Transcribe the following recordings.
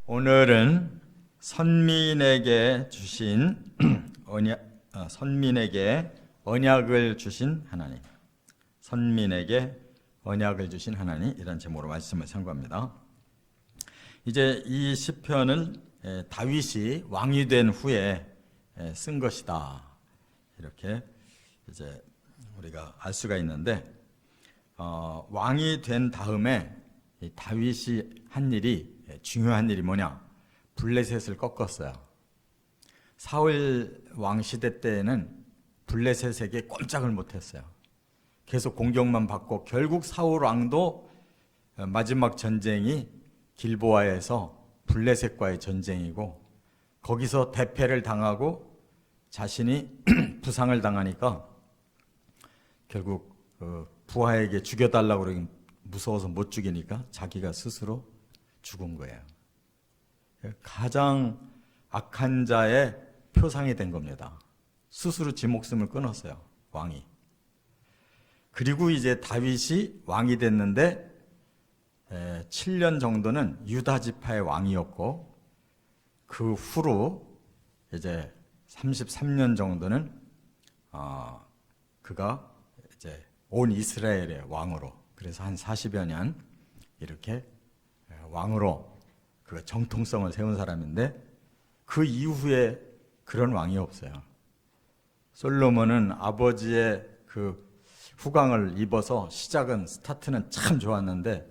오늘은 선민에게 주신 선민에게 언약을 주신 하나님, 선민에게 언약을 주신 하나님, 이런 제목으로 말씀을 선고합니다. 이제 이 시편은 다윗이 왕이 된 후에 쓴 것이다, 이렇게 이제 우리가 알 수가 있는데, 왕이 된 다음에 다윗이 한 일이, 중요한 일이 뭐냐? 블레셋을 꺾었어요. 사울 왕 시대 때에는 블레셋에게 꼼짝을 못했어요. 계속 공격만 받고, 결국 사울 왕도 마지막 전쟁이 길보아에서 블레셋과의 전쟁이고, 거기서 대패를 당하고 자신이 부상을 당하니까 결국 부하에게 죽여달라고 그러긴 무서워서 못 죽이니까 자기가 스스로 죽은 거예요. 가장 악한 자의 표상이 된 겁니다. 스스로 지 목숨을 끊었어요, 왕이. 그리고 이제 다윗이 왕이 됐는데 7년 정도는 유다 지파의 왕이었고, 그 후로 이제 33년 정도는 그가 이제 온 이스라엘의 왕으로, 그래서 한 40여 년 이렇게 왕으로 그 정통성을 세운 사람인데, 그 이후에 그런 왕이 없어요. 솔로몬은 아버지의 그 후광을 입어서 스타트는 참 좋았는데,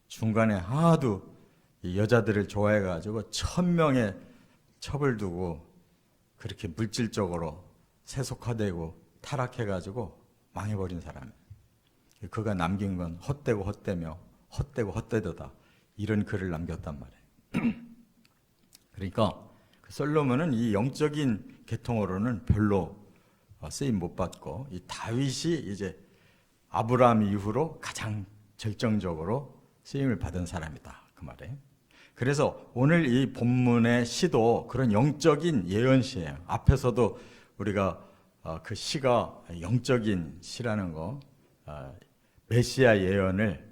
중간에 하도 여자들을 좋아해가지고 1000명의 첩을 두고 그렇게 물질적으로 세속화되고 타락해가지고 망해버린 사람이에요. 그가 남긴 건 헛되고 헛되며 헛되고 헛되도다, 이런 글을 남겼단 말이에요. 그러니까 솔로몬은 이 영적인 계통으로는 별로 쓰임 못 받고, 이 다윗이 이제 아브라함 이후로 가장 결정적으로 쓰임을 받은 사람이다, 그 말이에요. 그래서 오늘 이 본문의 시도 그런 영적인 예언시예요. 앞에서도 우리가 그 시가 영적인 시라는 거, 메시아 예언을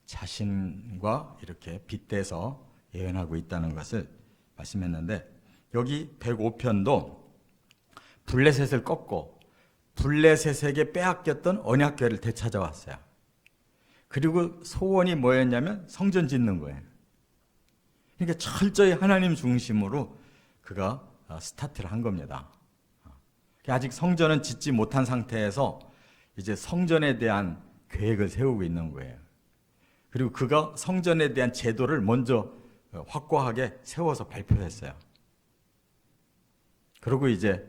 자신과 이렇게 빗대서 예언하고 있다는 것을 말씀했는데, 여기 105편도 블레셋을 꺾고 블레셋에게 빼앗겼던 언약궤를 되찾아왔어요. 그리고 소원이 뭐였냐면 성전 짓는 거예요. 그러니까 철저히 하나님 중심으로 그가 스타트를 한 겁니다. 아직 성전은 짓지 못한 상태에서 이제 성전에 대한 계획을 세우고 있는 거예요. 그리고 그가 성전에 대한 제도를 먼저 확고하게 세워서 발표했어요. 그리고 이제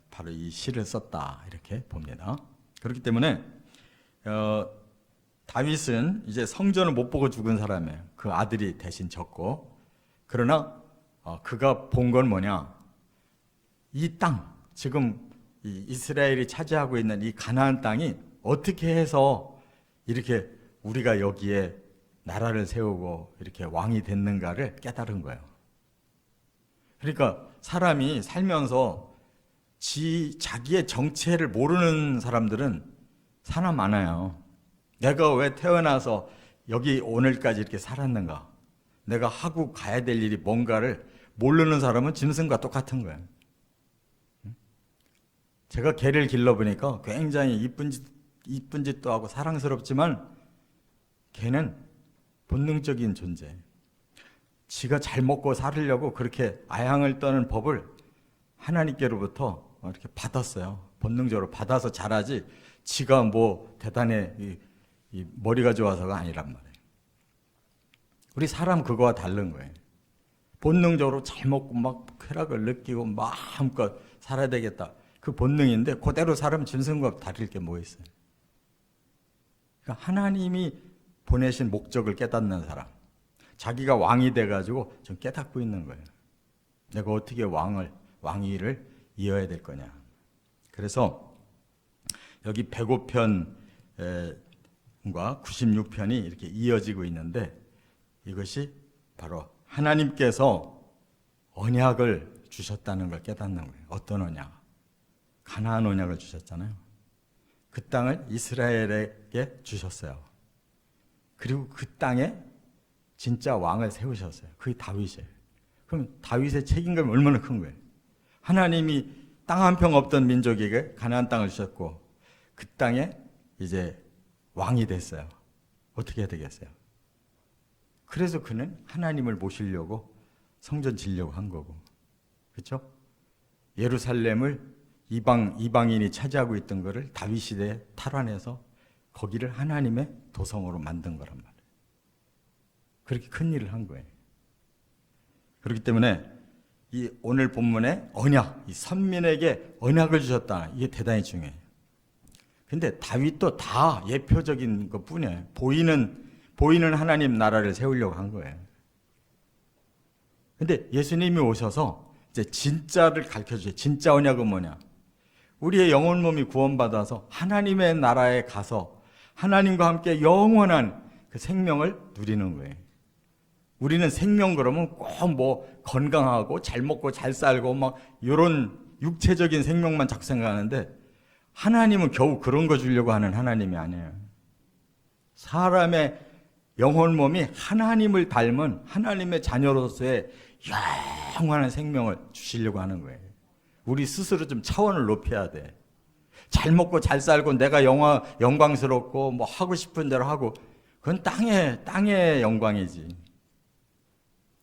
바로 이 시를 썼다, 이렇게 봅니다. 그렇기 때문에 다윗은 이제 성전을 못 보고 죽은 사람이에요. 그 아들이 대신 졌고, 그러나 그가 본 건 뭐냐? 이 땅, 지금 이 이스라엘이 차지하고 있는 이 가나안 땅이 어떻게 해서 이렇게 우리가 여기에 나라를 세우고 이렇게 왕이 됐는가를 깨달은 거예요. 그러니까 사람이 살면서 자기의 정체를 모르는 사람들은 사나 많아요. 내가 왜 태어나서 여기 오늘까지 이렇게 살았는가, 내가 하고 가야 될 일이 뭔가를 모르는 사람은 짐승과 똑같은 거예요. 제가 개를 길러보니까 굉장히 이쁜 짓도 하고 사랑스럽지만, 개는 본능적인 존재, 지가 잘 먹고 살으려고 그렇게 아양을 떠는 법을 하나님께로부터 이렇게 받았어요. 본능적으로 받아서 자라지, 지가 뭐 대단해 이 머리가 좋아서가 아니란 말이에요. 우리 사람 그거와 다른 거예요. 본능적으로 잘 먹고 막 쾌락을 느끼고 마음껏 살아야 되겠다, 그 본능인데 그대로 살면 짐승과 다를 게 뭐 있어요. 그러니까 하나님이 보내신 목적을 깨닫는 사람, 자기가 왕이 돼가지고 좀 깨닫고 있는 거예요. 내가 어떻게 왕위를 이어야 될 거냐. 그래서 여기 105편과 96편이 이렇게 이어지고 있는데, 이것이 바로 하나님께서 언약을 주셨다는 걸 깨닫는 거예요. 어떤 언약? 가나안 언약을 주셨잖아요. 그 땅을 이스라엘에게 주셨어요. 그리고 그 땅에 진짜 왕을 세우셨어요. 그게 다윗이에요. 그럼 다윗의 책임감이 얼마나 큰 거예요. 하나님이 땅 한 평 없던 민족에게 가나안 땅을 주셨고 그 땅에 이제 왕이 됐어요. 어떻게 해야 되겠어요? 그래서 그는 하나님을 모시려고 성전 지으려고 한 거고, 그렇죠? 예루살렘을 이방인이 차지하고 있던 거를 다윗 시대에 탈환해서 거기를 하나님의 도성으로 만든 거란 말이에요. 그렇게 큰 일을 한 거예요. 그렇기 때문에 이 오늘 본문의 언약, 이 선민에게 언약을 주셨다. 이게 대단히 중요해요. 근데 다윗도 다 예표적인 것 뿐이에요. 보이는 하나님 나라를 세우려고 한 거예요. 근데 예수님이 오셔서 이제 진짜를 가르쳐 주세요. 진짜 언약은 뭐냐? 우리의 영혼 몸이 구원받아서 하나님의 나라에 가서 하나님과 함께 영원한 그 생명을 누리는 거예요. 우리는 생명 그러면 꼭 뭐 건강하고 잘 먹고 잘 살고 막 이런 육체적인 생명만 자꾸 생각하는데 하나님은 겨우 그런 거 주려고 하는 하나님이 아니에요. 사람의 영혼 몸이 하나님을 닮은 하나님의 자녀로서의 영원한 생명을 주시려고 하는 거예요. 우리 스스로 좀 차원을 높여야 돼. 잘 먹고 잘 살고 내가 영광스럽고 뭐 하고 싶은 대로 하고 그건 땅의 영광이지.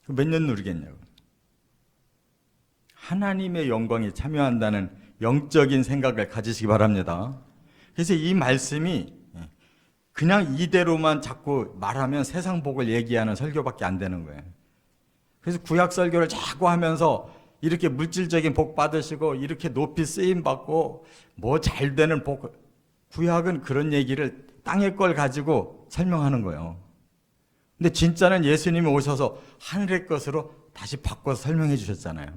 몇 년 누리겠냐고. 하나님의 영광에 참여한다는 영적인 생각을 가지시기 바랍니다. 그래서 이 말씀이 그냥 이대로만 자꾸 말하면 세상 복을 얘기하는 설교밖에 안 되는 거예요. 그래서 구약 설교를 자꾸 하면서 이렇게 물질적인 복 받으시고 이렇게 높이 쓰임 받고 뭐 잘 되는 복, 구약은 그런 얘기를 땅의 걸 가지고 설명하는 거예요. 근데 진짜는 예수님이 오셔서 하늘의 것으로 다시 바꿔서 설명해 주셨잖아요.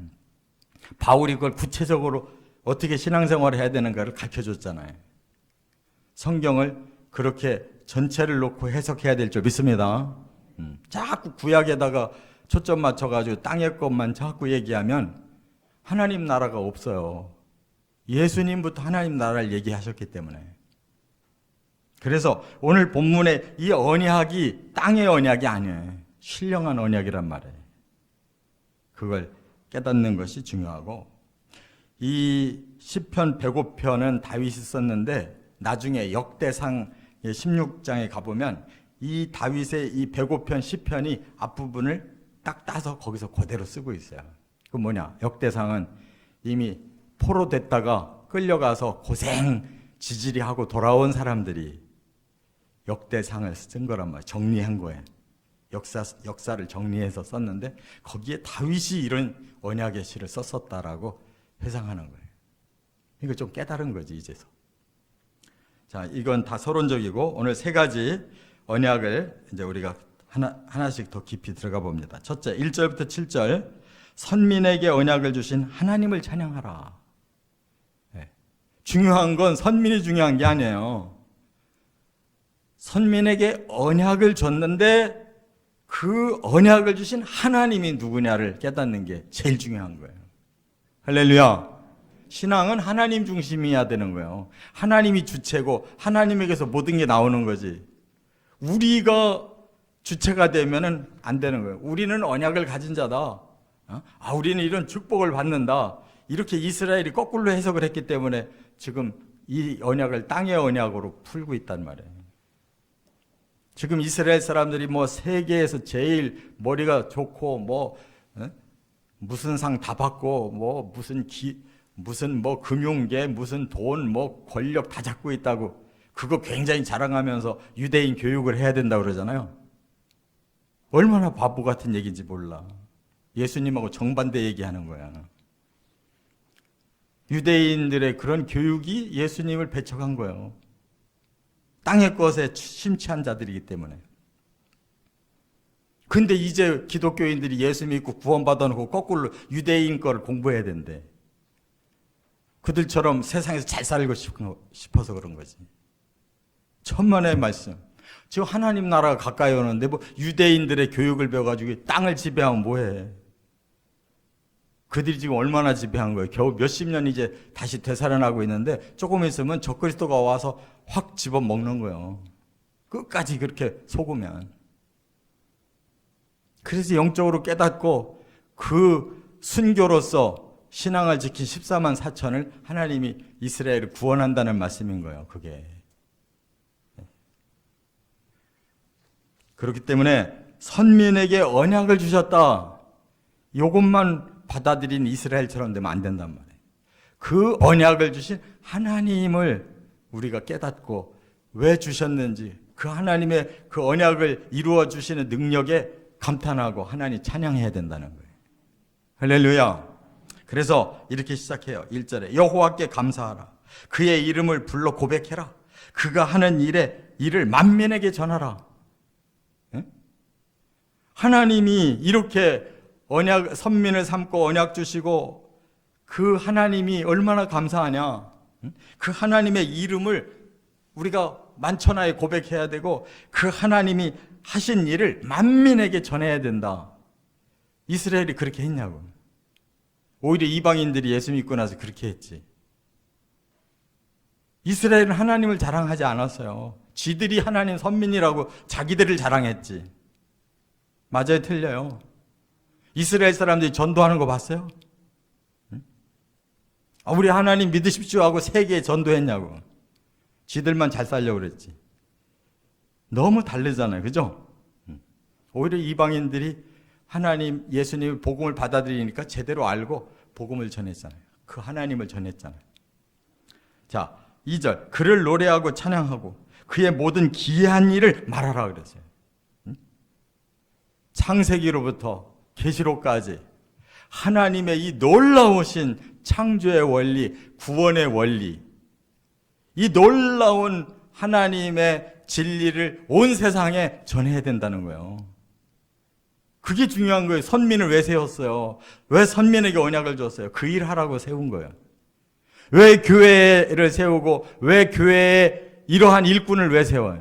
바울이 그걸 구체적으로 어떻게 신앙생활을 해야 되는가를 가르쳐 줬잖아요. 성경을 그렇게 전체를 놓고 해석해야 될 줄 믿습니다. 자꾸 구약에다가 초점 맞춰가지고 땅의 것만 자꾸 얘기하면 하나님 나라가 없어요. 예수님부터 하나님 나라를 얘기하셨기 때문에. 그래서 오늘 본문의 이 언약이 땅의 언약이 아니에요. 신령한 언약이란 말이에요. 그걸 깨닫는 것이 중요하고, 이 시편 105편은 다윗이 썼는데 나중에 역대상 16장에 가보면 이 다윗의 이 105편 시편이 앞부분을 딱 따서 거기서 그대로 쓰고 있어요. 그 뭐냐? 역대상은 이미 포로됐다가 끌려가서 고생 지지리하고 돌아온 사람들이 역대상을 쓴 거란 말이에요. 정리한 거예요. 역사를 정리해서 썼는데 거기에 다윗이 이런 언약의 시를 썼었다라고 회상하는 거예요. 이거 좀 깨달은 거지 이제서. 자, 이건 다 서론적이고 오늘 세 가지 언약을 이제 우리가 하나씩 더 깊이 들어가 봅니다. 첫째, 1절부터 7절. 선민에게 언약을 주신 하나님을 찬양하라. 네. 중요한 건 선민이 중요한 게 아니에요. 선민에게 언약을 줬는데 그 언약을 주신 하나님이 누구냐를 깨닫는 게 제일 중요한 거예요. 할렐루야. 신앙은 하나님 중심이어야 되는 거예요. 하나님이 주체고 하나님에게서 모든 게 나오는 거지. 우리가 주체가 되면은 안 되는 거예요. 우리는 언약을 가진 자다. 우리는 이런 축복을 받는다. 이렇게 이스라엘이 거꾸로 해석을 했기 때문에 지금 이 언약을 땅의 언약으로 풀고 있단 말이에요. 지금 이스라엘 사람들이 뭐 세계에서 제일 머리가 좋고 뭐 무슨 상 다 받고 뭐 무슨 뭐 금융계 무슨 돈 뭐 권력 다 잡고 있다고 그거 굉장히 자랑하면서 유대인 교육을 해야 된다고 그러잖아요. 얼마나 바보 같은 얘기인지 몰라. 예수님하고 정반대 얘기하는 거야. 유대인들의 그런 교육이 예수님을 배척한 거예요. 땅의 것에 심취한 자들이기 때문에. 근데 이제 기독교인들이 예수 믿고 구원받아 놓고 거꾸로 유대인 거를 공부해야 된대. 그들처럼 세상에서 잘 살고 싶어서 그런 거지. 천만의 말씀. 지금 하나님 나라가 가까이 오는데 뭐 유대인들의 교육을 배워가지고 땅을 지배하면 뭐해. 그들이 지금 얼마나 지배한 거예요. 겨우 몇십 년 이제 다시 되살아나고 있는데 조금 있으면 적그리스도가 와서 확 집어먹는 거예요. 끝까지 그렇게 속으면. 그래서 영적으로 깨닫고 그 순교로서 신앙을 지킨 14만 4천을 하나님이 이스라엘을 구원한다는 말씀인 거예요. 그게. 그렇기 때문에 선민에게 언약을 주셨다. 이것만 받아들인 이스라엘처럼 되면 안 된단 말이에요. 그 언약을 주신 하나님을 우리가 깨닫고 왜 주셨는지, 그 하나님의 그 언약을 이루어 주시는 능력에 감탄하고 하나님 찬양해야 된다는 거예요. 할렐루야. 그래서 이렇게 시작해요. 1절에 여호와께 감사하라. 그의 이름을 불러 고백해라. 그가 하는 일을 만민에게 전하라. 하나님이 이렇게 언약, 선민을 삼고 언약 주시고 그 하나님이 얼마나 감사하냐. 그 하나님의 이름을 우리가 만천하에 고백해야 되고 그 하나님이 하신 일을 만민에게 전해야 된다. 이스라엘이 그렇게 했냐고. 오히려 이방인들이 예수 믿고 나서 그렇게 했지. 이스라엘은 하나님을 자랑하지 않았어요. 지들이 하나님 선민이라고 자기들을 자랑했지. 맞아요, 틀려요? 이스라엘 사람들이 전도하는 거 봤어요? 우리 하나님 믿으십시오 하고 세계에 전도했냐고. 지들만 잘 살려고 그랬지. 너무 다르잖아요. 그죠? 오히려 이방인들이 하나님, 예수님 복음을 받아들이니까 제대로 알고 복음을 전했잖아요. 그 하나님을 전했잖아요. 자, 2절. 그를 노래하고 찬양하고 그의 모든 기이한 일을 말하라 그랬어요. 창세기로부터 계시록까지 하나님의 이 놀라우신 창조의 원리, 구원의 원리, 이 놀라운 하나님의 진리를 온 세상에 전해야 된다는 거예요. 그게 중요한 거예요. 선민을 왜 세웠어요? 왜 선민에게 언약을 줬어요? 그 일 하라고 세운 거예요. 왜 교회를 세우고 왜 교회에 이러한 일꾼을 왜 세워요?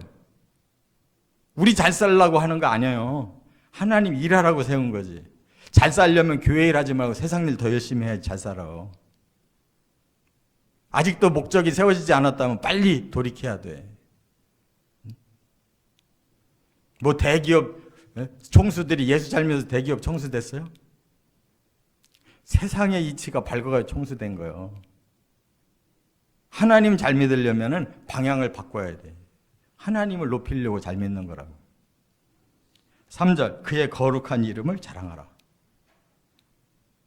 우리 잘 살라고 하는 거 아니에요. 하나님 일하라고 세운 거지. 잘 살려면 교회 일 하지 말고 세상 일 더 열심히 해야지 잘 살아. 아직도 목적이 세워지지 않았다면 빨리 돌이켜야 돼. 뭐 대기업 총수들이 예수 잘 믿어서 대기업 총수 됐어요? 세상의 이치가 밝아가 총수된 거예요. 하나님 잘 믿으려면 방향을 바꿔야 돼. 하나님을 높이려고 잘 믿는 거라고. 3절 그의 거룩한 이름을 자랑하라.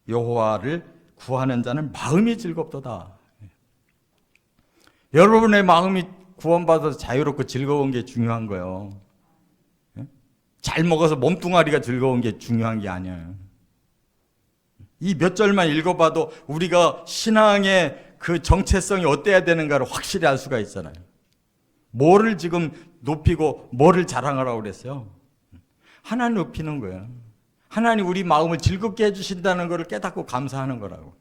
여호와를 구하는 자는 마음이 즐겁도다. 여러분의 마음이 구원받아서 자유롭고 즐거운 게 중요한 거예요. 잘 먹어서 몸뚱아리가 즐거운 게 중요한 게 아니에요. 이 몇 절만 읽어봐도 우리가 신앙의 그 정체성이 어때야 되는가를 확실히 알 수가 있잖아요. 뭐를 지금 높이고 뭐를 자랑하라고 그랬어요? 하나님 높이는 거예요. 하나님 우리 마음을 즐겁게 해주신다는 것을 깨닫고 감사하는 거라고.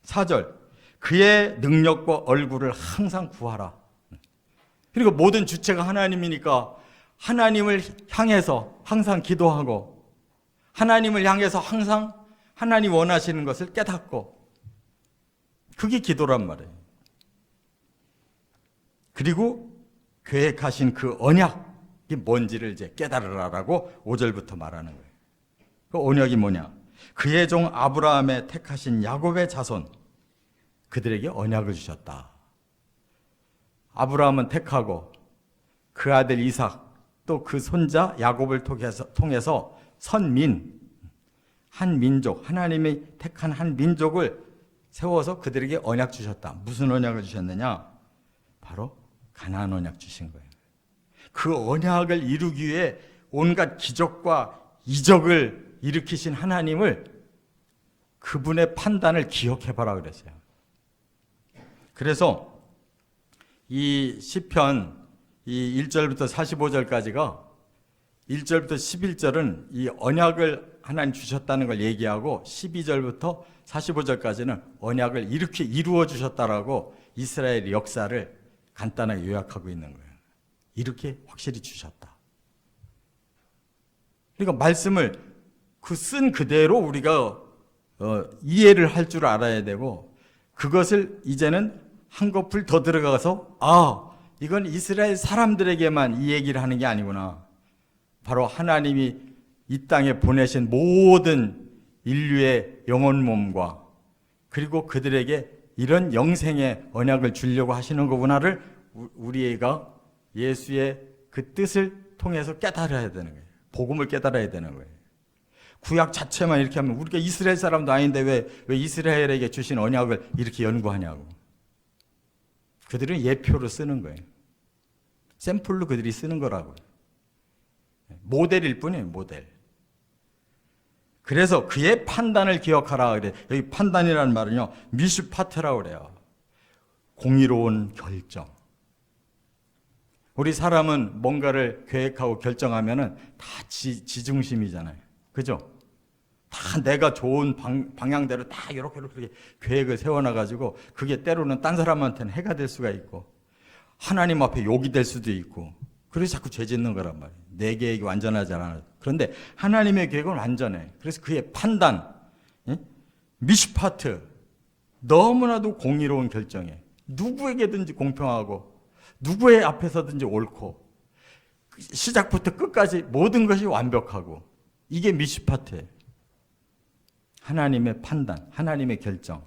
4절 그의 능력과 얼굴을 항상 구하라. 그리고 모든 주체가 하나님이니까 하나님을 향해서 항상 기도하고 하나님을 향해서 항상 하나님 원하시는 것을 깨닫고 그게 기도란 말이에요. 그리고 계획하신 그 언약이 뭔지를 이제 깨달으라라고 5절부터 말하는 거예요. 그 언약이 뭐냐? 그의 종 아브라함의 택하신 야곱의 자손 그들에게 언약을 주셨다. 아브라함은 택하고 그 아들 이삭 또 그 손자 야곱을 통해서 선민, 한 민족, 하나님이 택한 한 민족을 세워서 그들에게 언약 주셨다. 무슨 언약을 주셨느냐? 바로 가나안 언약 주신 거예요. 그 언약을 이루기 위해 온갖 기적과 이적을 일으키신 하나님을 그분의 판단을 기억해봐라 그랬어요. 그래서 이 시편 이 1절부터 45절까지가 1절부터 11절은 이 언약을 하나님 주셨다는 걸 얘기하고 12절부터 45절까지는 언약을 이렇게 이루어 주셨다라고 이스라엘의 역사를 간단하게 요약하고 있는 거예요. 이렇게 확실히 주셨다. 그러니까 말씀을 그 쓴 그대로 우리가 이해를 할 줄 알아야 되고 그것을 이제는 한꺼풀 더 들어가서 이건 이스라엘 사람들에게만 이 얘기를 하는 게 아니구나. 바로 하나님이 이 땅에 보내신 모든 인류의 영혼 몸과 그리고 그들에게 이런 영생의 언약을 주려고 하시는 거구나를 우리가 예수의 그 뜻을 통해서 깨달아야 되는 거예요. 복음을 깨달아야 되는 거예요. 구약 자체만 이렇게 하면 우리가 이스라엘 사람도 아닌데 왜 이스라엘에게 주신 언약을 이렇게 연구하냐고. 그들은 예표로 쓰는 거예요. 샘플로 그들이 쓰는 거라고요. 모델일 뿐이에요, 모델. 그래서 그의 판단을 기억하라 그래. 여기 판단이라는 말은요, 미슈파트라고 그래요. 공의로운 결정. 우리 사람은 뭔가를 계획하고 결정하면은 다 지중심이잖아요. 그죠? 다 내가 좋은 방향대로 다 이렇게 계획을 세워놔가지고 그게 때로는 딴 사람한테는 해가 될 수가 있고 하나님 앞에 욕이 될 수도 있고 그래서 자꾸 죄 짓는 거란 말이에요. 내 계획이 완전하지 않아. 그런데 하나님의 계획은 완전해. 그래서 그의 판단, 미슈파트, 너무나도 공의로운 결정에 누구에게든지 공평하고 누구의 앞에서든지 옳고 시작부터 끝까지 모든 것이 완벽하고 이게 미슈파트예요. 하나님의 판단, 하나님의 결정.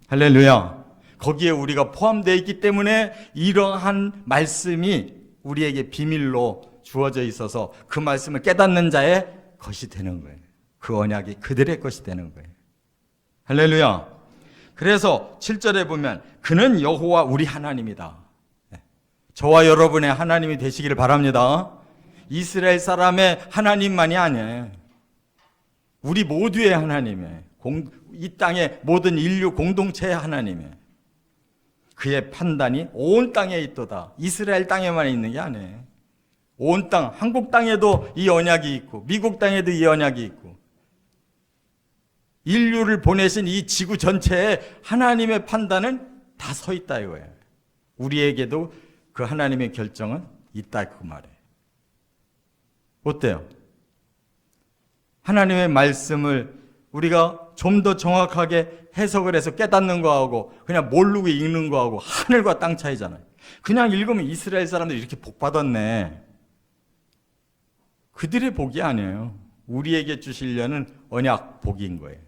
할렐루야. 거기에 우리가 포함되어 있기 때문에 이러한 말씀이 우리에게 비밀로 주어져 있어서 그 말씀을 깨닫는 자의 것이 되는 거예요. 그 언약이 그들의 것이 되는 거예요. 할렐루야. 그래서 7절에 보면 그는 여호와 우리 하나님이다. 저와 여러분의 하나님이 되시기를 바랍니다. 이스라엘 사람의 하나님만이 아니에요. 우리 모두의 하나님이에요. 이 땅의 모든 인류 공동체의 하나님이에요. 그의 판단이 온 땅에 있도다. 이스라엘 땅에만 있는 게 아니에요. 온 땅, 한국 땅에도 이 언약이 있고 미국 땅에도 이 언약이 있고 인류를 보내신 이 지구 전체에 하나님의 판단은 다 서 있다 이거예요. 우리에게도 그 하나님의 결정은 있다 그 말이에요. 어때요? 하나님의 말씀을 우리가 좀 더 정확하게 해석을 해서 깨닫는 거하고 그냥 모르고 읽는 거하고 하늘과 땅 차이잖아요. 그냥 읽으면 이스라엘 사람들이 이렇게 복 받았네. 그들의 복이 아니에요. 우리에게 주시려는 언약 복인 거예요.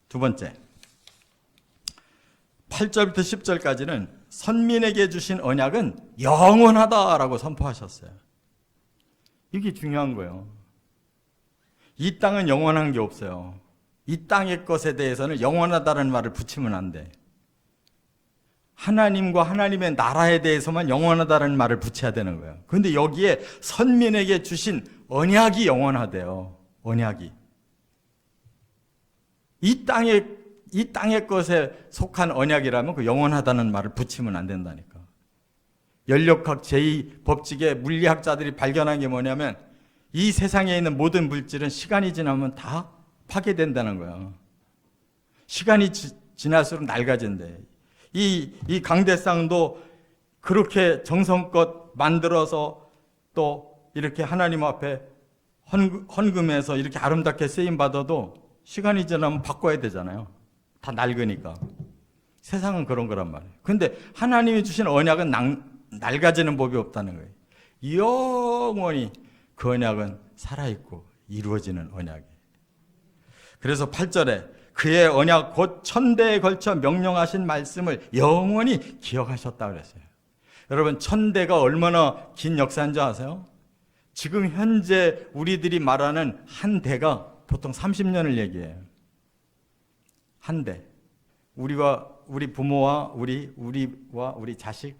두 번째, 8절부터 10절까지는 선민에게 주신 언약은 영원하다라고 선포하셨어요. 이게 중요한 거예요. 이 땅은 영원한 게 없어요. 이 땅의 것에 대해서는 영원하다는 말을 붙이면 안 돼. 하나님과 하나님의 나라에 대해서만 영원하다는 말을 붙여야 되는 거예요. 그런데 여기에 선민에게 주신 언약이 영원하대요. 언약이. 이 땅의 것에 속한 언약이라면 그 영원하다는 말을 붙이면 안 된다니까. 연력학 제2법칙의 물리학자들이 발견한 게 뭐냐면 이 세상에 있는 모든 물질은 시간이 지나면 다 파괴된다는 거야. 시간이 지날수록 낡아진대. 이 강대상도 그렇게 정성껏 만들어서 또 이렇게 하나님 앞에 헌금해서 이렇게 아름답게 쓰임받아도 시간이 지나면 바꿔야 되잖아요. 다 낡으니까. 세상은 그런 거란 말이에요. 근데 하나님이 주신 언약은 낡아지는 법이 없다는 거예요. 영원히 그 언약은 살아있고 이루어지는 언약이에요. 그래서 8절에 그의 언약 곧 천대에 걸쳐 명령하신 말씀을 영원히 기억하셨다 그랬어요. 여러분 천대가 얼마나 긴 역사인 줄 아세요? 지금 현재 우리들이 말하는 한 대가 보통 30년을 얘기해요. 한 대. 우리 부모와 우리와 우리 자식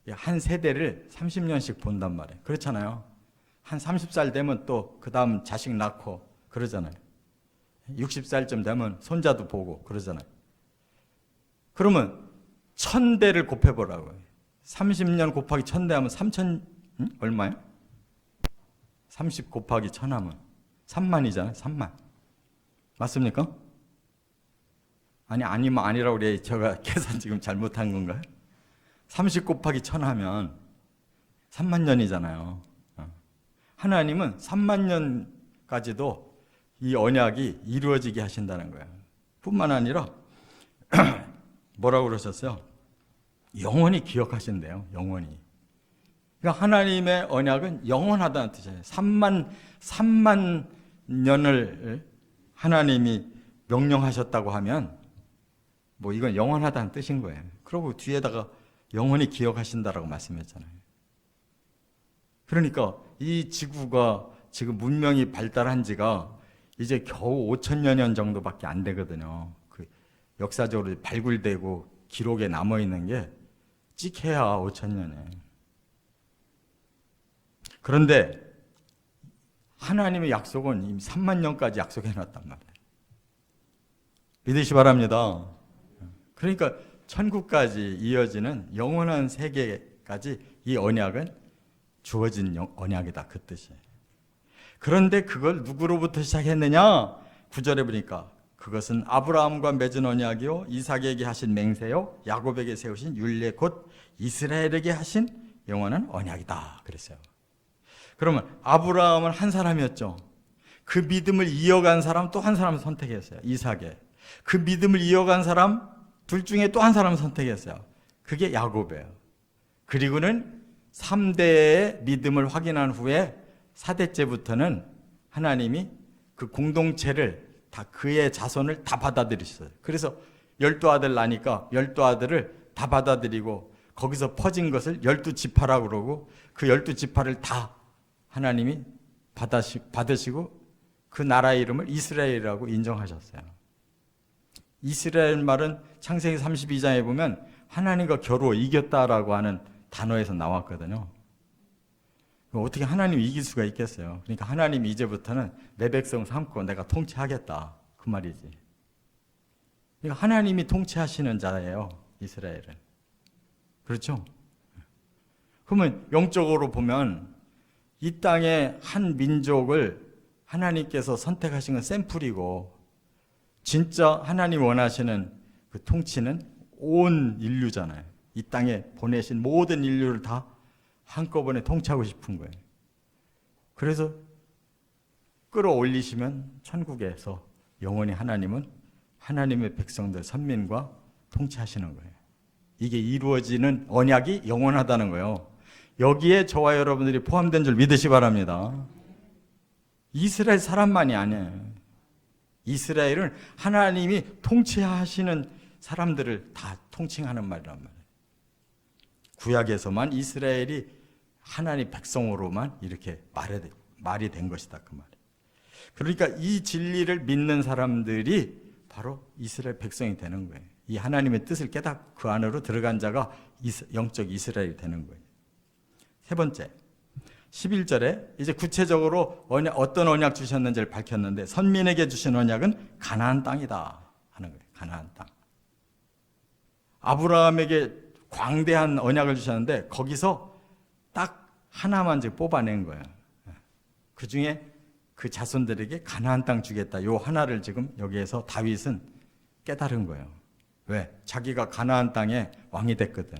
한 세대를 30년씩 본단 말이에요. 그렇잖아요. 한 30살 되면 또 그 다음 자식 낳고 그러잖아요. 60살쯤 되면 손자도 보고 그러잖아요. 그러면 1000대를 곱해보라고요. 30년 곱하기 1000대 하면 3000, 얼마예요? 30 곱하기 1000 하면 3만이잖아요. 3만. 맞습니까? 아니면 아니라고 그래. 제가 계산 지금 잘못한 건가요? 30 곱하기 1000 하면 3만 년이잖아요. 하나님은 3만 년까지도 이 언약이 이루어지게 하신다는 거예요. 뿐만 아니라 뭐라고 그러셨어요? 영원히 기억하신대요. 영원히. 그러니까 하나님의 언약은 영원하다는 뜻이에요. 3만 년을 하나님이 명령하셨다고 하면 뭐 이건 영원하다는 뜻인 거예요. 그리고 뒤에다가 영원히 기억하신다라고 말씀했잖아요. 그러니까 이 지구가 지금 문명이 발달한 지가 이제 겨우 5천여 년 정도밖에 안 되거든요. 그 역사적으로 발굴되고 기록에 남아있는 게 찍해야 5천년에. 그런데 하나님의 약속은 이미 3만 년까지 약속해놨단 말이에요. 믿으시 바랍니다. 그러니까 천국까지 이어지는 영원한 세계까지 이 언약은 주어진 언약이다, 그 뜻이에요. 그런데 그걸 누구로부터 시작했느냐? 9절에 보니까 그것은 아브라함과 맺은 언약이요 이삭에게 하신 맹세요 야곱에게 세우신 율례 곧 이스라엘에게 하신 영원한 언약이다 그랬어요. 그러면 아브라함은 한 사람이었죠. 그 믿음을 이어간 사람 또 한 사람을 선택했어요. 이삭에. 그 믿음을 이어간 사람 둘 중에 또 한 사람을 선택했어요. 그게 야곱이에요. 그리고는 3대의 믿음을 확인한 후에 4대째부터는 하나님이 그 공동체를 다 그의 자손을 다 받아들이셨어요. 그래서 12아들 나니까 12아들을 다 받아들이고 거기서 퍼진 것을 12지파라고 그러고 그 12지파를 다 하나님이 받으시고 그 나라의 이름을 이스라엘이라고 인정하셨어요. 이스라엘 말은 창세기 32장에 보면 하나님과 겨루어 이겼다라고 하는 단어에서 나왔거든요. 어떻게 하나님이 이길 수가 있겠어요? 그러니까 하나님이 이제부터는 내 백성 삼고 내가 통치하겠다 그 말이지. 그러니까 하나님이 통치하시는 자예요, 이스라엘은. 그렇죠? 그러면 영적으로 보면 이 땅의 한 민족을 하나님께서 선택하신 건 샘플이고 진짜 하나님 원하시는 그 통치는 온 인류잖아요. 이 땅에 보내신 모든 인류를 다 한꺼번에 통치하고 싶은 거예요. 그래서 끌어올리시면 천국에서 영원히 하나님은 하나님의 백성들 선민과 통치하시는 거예요. 이게 이루어지는 언약이 영원하다는 거예요. 여기에 저와 여러분들이 포함된 줄 믿으시 바랍니다. 이스라엘 사람만이 아니에요. 이스라엘은 하나님이 통치하시는 사람들을 다 통칭하는 말이란 말이에요. 구약에서만 이스라엘이 하나님 백성으로만 이렇게 말이 된 것이다 그 말이에요. 그러니까 이 진리를 믿는 사람들이 바로 이스라엘 백성이 되는 거예요. 이 하나님의 뜻을 깨닫고 그 안으로 들어간 자가 영적 이스라엘이 되는 거예요. 세 번째, 11절에 이제 구체적으로 어떤 언약 주셨는지를 밝혔는데 선민에게 주신 언약은 가나안 땅이다 하는 거예요. 가나안 땅. 아브라함에게 광대한 언약을 주셨는데 거기서 딱 하나만 지금 뽑아낸 거예요. 그 중에 그 자손들에게 가나안 땅 주겠다. 요 하나를 지금 여기에서 다윗은 깨달은 거예요. 왜? 자기가 가나안 땅에 왕이 됐거든.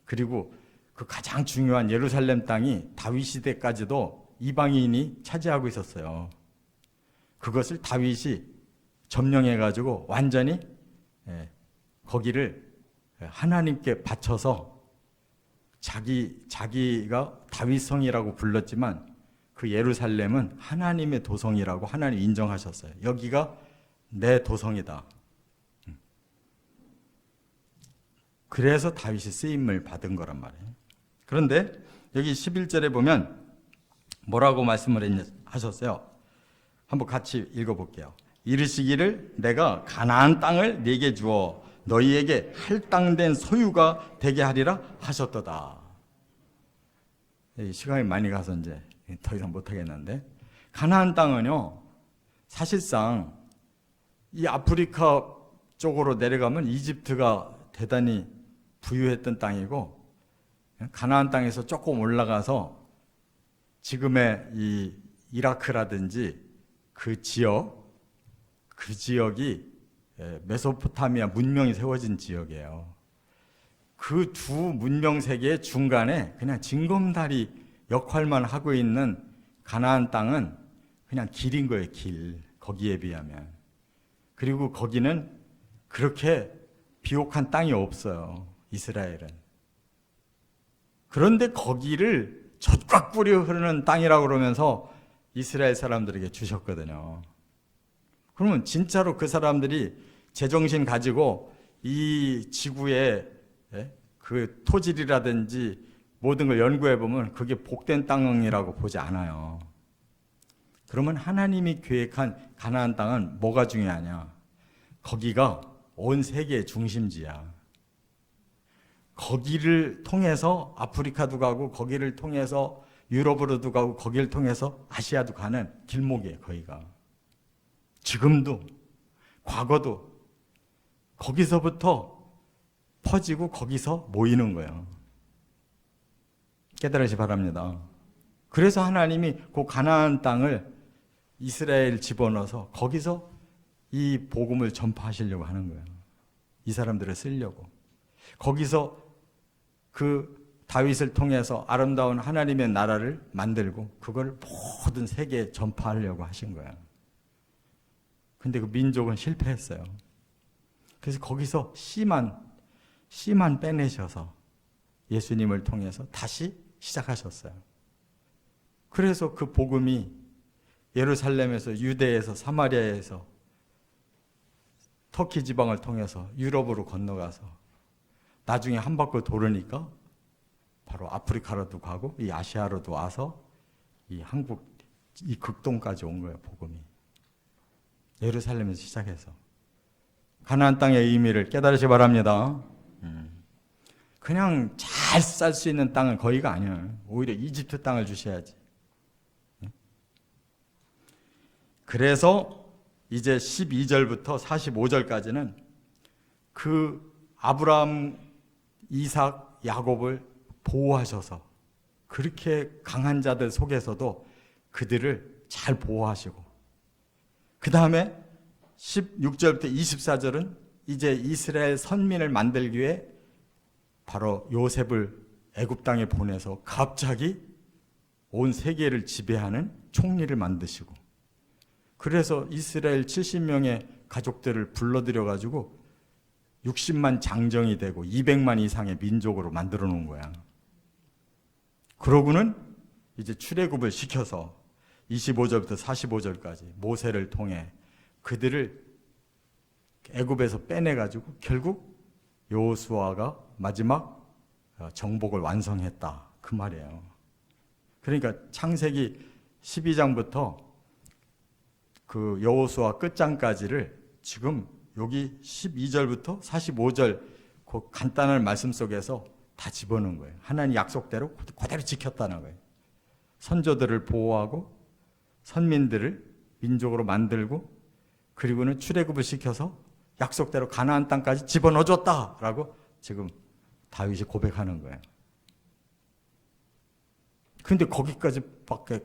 그리고 그 가장 중요한 예루살렘 땅이 다윗 시대까지도 이방인이 차지하고 있었어요. 그것을 다윗이 점령해가지고 완전히 거기를 하나님께 바쳐서 자기가 다윗성이라고 불렀지만 그 예루살렘은 하나님의 도성이라고 하나님 인정하셨어요. 여기가 내 도성이다. 그래서 다윗이 쓰임을 받은 거란 말이에요. 그런데 여기 11절에 보면 뭐라고 말씀을 하셨어요? 한번 같이 읽어볼게요. 이르시기를 내가 가나안 땅을 네게 주어 너희에게 할당된 소유가 되게 하리라 하셨도다. 시간이 많이 가서 이제 더 이상 못하겠는데 가나안 땅은요 사실상 이 아프리카 쪽으로 내려가면 이집트가 대단히 부유했던 땅이고 가나안 땅에서 조금 올라가서 지금의 이 이라크라든지 그 지역이 메소포타미아 문명이 세워진 지역이에요. 그 두 문명 세계의 중간에 그냥 징검다리 역할만 하고 있는 가나안 땅은 그냥 길인 거예요, 길. 거기에 비하면. 그리고 거기는 그렇게 비옥한 땅이 없어요, 이스라엘은. 그런데 거기를 젖꽉 뿌려 흐르는 땅이라고 그러면서 이스라엘 사람들에게 주셨거든요. 그러면 진짜로 그 사람들이 제정신 가지고 이 지구의 그 토질이라든지 모든 걸 연구해 보면 그게 복된 땅이라고 보지 않아요. 그러면 하나님이 계획한 가나안 땅은 뭐가 중요하냐? 거기가 온 세계의 중심지야. 거기를 통해서 아프리카도 가고 거기를 통해서 유럽으로도 가고 거기를 통해서 아시아도 가는 길목이에요. 거기가. 지금도 과거도 거기서부터 퍼지고 거기서 모이는 거예요. 깨달으시 바랍니다. 그래서 하나님이 그 가나안 땅을 이스라엘 집어넣어서 거기서 이 복음을 전파하시려고 하는 거예요. 이 사람들을 쓰려고. 거기서 그 다윗을 통해서 아름다운 하나님의 나라를 만들고 그걸 모든 세계에 전파하려고 하신 거예요. 근데 그 민족은 실패했어요. 그래서 거기서 씨만 빼내셔서 예수님을 통해서 다시 시작하셨어요. 그래서 그 복음이 예루살렘에서 유대에서 사마리아에서 터키 지방을 통해서 유럽으로 건너가서 나중에 한 바퀴 도르니까 바로 아프리카로도 가고 이 아시아로도 와서 이 한국 이 극동까지 온 거예요. 복음이 예루살렘에서 시작해서 가나안 땅의 의미를 깨달으시 바랍니다. 그냥 잘 살 수 있는 땅은 거기가 아니에요. 오히려 이집트 땅을 주셔야지. 그래서 이제 12절부터 45절까지는 그 아브라함, 이삭, 야곱을 보호하셔서 그렇게 강한 자들 속에서도 그들을 잘 보호하시고 그 다음에 16절부터 24절은 이제 이스라엘 선민을 만들기 위해 바로 요셉을 애굽 땅에 보내서 갑자기 온 세계를 지배하는 총리를 만드시고 그래서 이스라엘 70명의 가족들을 불러들여 가지고 60만 장정이 되고 200만 이상의 민족으로 만들어 놓은 거야. 그러고는 이제 출애굽을 시켜서 25절부터 45절까지 모세를 통해 그들을 애굽에서 빼내 가지고 결국 여호수아가 마지막 정복을 완성했다. 그 말이에요. 그러니까 창세기 12장부터 그 여호수아 끝장까지를 지금 여기 12절부터 45절 그 간단한 말씀 속에서 다 집어넣은 거예요. 하나님 약속대로 그대로 지켰다는 거예요. 선조들을 보호하고 선민들을 민족으로 만들고 그리고는 출애굽을 시켜서 약속대로 가나안 땅까지 집어넣어줬다라고 지금 다윗이 고백하는 거예요. 근데 거기까지밖에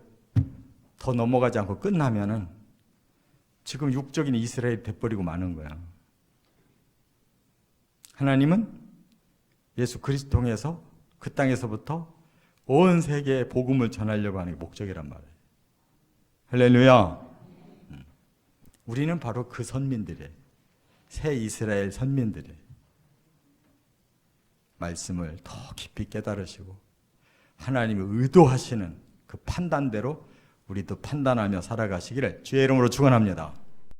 더 넘어가지 않고 끝나면은 지금 육적인 이스라엘이 돼버리고 마는 거야. 하나님은 예수 그리스도 통해서 그 땅에서부터 온 세계에 복음을 전하려고 하는 게 목적이란 말이에요. 할렐루야. 우리는 바로 그 선민들이에요. 새 이스라엘 선민들이에요. 말씀을 더 깊이 깨달으시고 하나님이 의도하시는 그 판단대로 우리도 판단하며 살아가시기를 주의 이름으로 축원합니다.